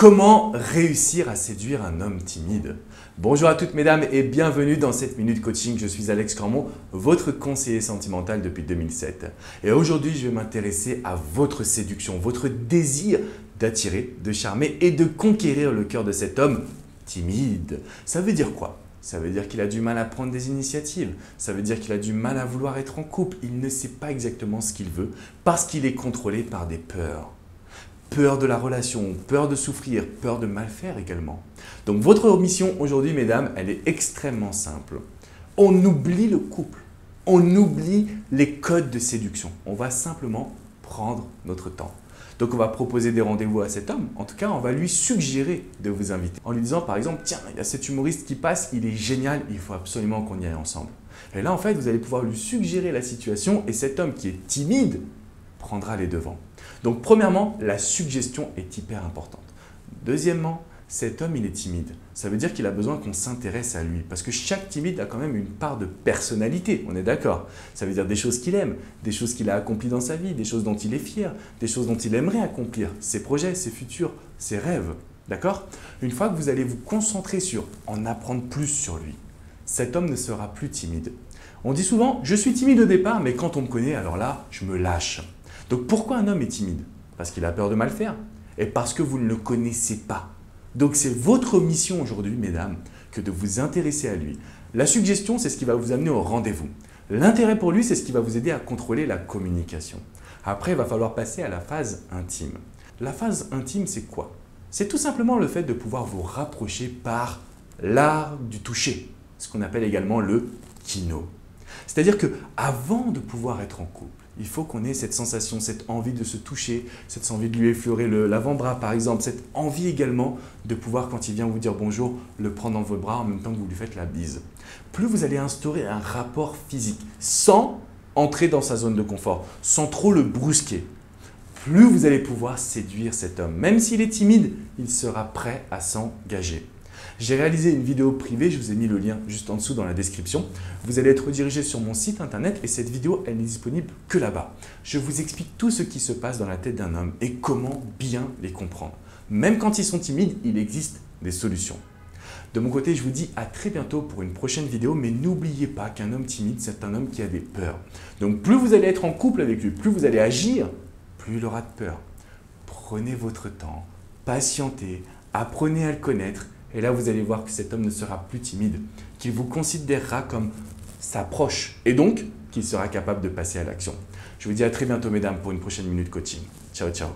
Comment réussir à séduire un homme timide? Bonjour à toutes mesdames et bienvenue dans cette minute coaching. Je suis Alex Cremont, votre conseiller sentimental depuis 2007. Et aujourd'hui, je vais m'intéresser à votre séduction, votre désir d'attirer, de charmer et de conquérir le cœur de cet homme timide. Ça veut dire quoi? Ça veut dire qu'il a du mal à prendre des initiatives. Ça veut dire qu'il a du mal à vouloir être en couple. Il ne sait pas exactement ce qu'il veut parce qu'il est contrôlé par des peurs. Peur de la relation, peur de souffrir, peur de mal faire également. Donc votre mission aujourd'hui, mesdames, elle est extrêmement simple. On oublie le couple, on oublie les codes de séduction. On va simplement prendre notre temps. Donc on va proposer des rendez-vous à cet homme. En tout cas, on va lui suggérer de vous inviter. En lui disant par exemple, tiens, il y a cet humoriste qui passe, il est génial, il faut absolument qu'on y aille ensemble. Et là, en fait, vous allez pouvoir lui suggérer la situation et cet homme qui est timide prendra les devants. Donc premièrement, la suggestion est hyper importante. Deuxièmement, cet homme, il est timide. Ça veut dire qu'il a besoin qu'on s'intéresse à lui. Parce que chaque timide a quand même une part de personnalité, on est d'accord. Ça veut dire des choses qu'il aime, des choses qu'il a accomplies dans sa vie, des choses dont il est fier, des choses dont il aimerait accomplir, ses projets, ses futurs, ses rêves. D'accord? Une fois que vous allez vous concentrer sur en apprendre plus sur lui, cet homme ne sera plus timide. On dit souvent, je suis timide au départ, mais quand on me connaît, alors là, je me lâche. Donc pourquoi un homme est timide? Parce qu'il a peur de mal faire et parce que vous ne le connaissez pas. Donc c'est votre mission aujourd'hui, mesdames, que de vous intéresser à lui. La suggestion, c'est ce qui va vous amener au rendez-vous. L'intérêt pour lui, c'est ce qui va vous aider à contrôler la communication. Après, il va falloir passer à la phase intime. La phase intime, c'est quoi? C'est tout simplement le fait de pouvoir vous rapprocher par l'art du toucher, ce qu'on appelle également le kino. C'est-à-dire qu'avant de pouvoir être en couple, il faut qu'on ait cette sensation, cette envie de se toucher, cette envie de lui effleurer l'avant-bras par exemple, cette envie également de pouvoir, quand il vient vous dire bonjour, le prendre dans vos bras en même temps que vous lui faites la bise. Plus vous allez instaurer un rapport physique sans entrer dans sa zone de confort, sans trop le brusquer, plus vous allez pouvoir séduire cet homme. Même s'il est timide, il sera prêt à s'engager. J'ai réalisé une vidéo privée, je vous ai mis le lien juste en dessous dans la description. Vous allez être redirigé sur mon site internet et cette vidéo, elle n'est disponible que là-bas. Je vous explique tout ce qui se passe dans la tête d'un homme et comment bien les comprendre. Même quand ils sont timides, il existe des solutions. De mon côté, je vous dis à très bientôt pour une prochaine vidéo, mais n'oubliez pas qu'un homme timide, c'est un homme qui a des peurs. Donc plus vous allez être en couple avec lui, plus vous allez agir, plus il aura de peur. Prenez votre temps, patientez, apprenez à le connaître. Et là, vous allez voir que cet homme ne sera plus timide, qu'il vous considérera comme sa proche et donc qu'il sera capable de passer à l'action. Je vous dis à très bientôt, mesdames, pour une prochaine minute coaching. Ciao, ciao.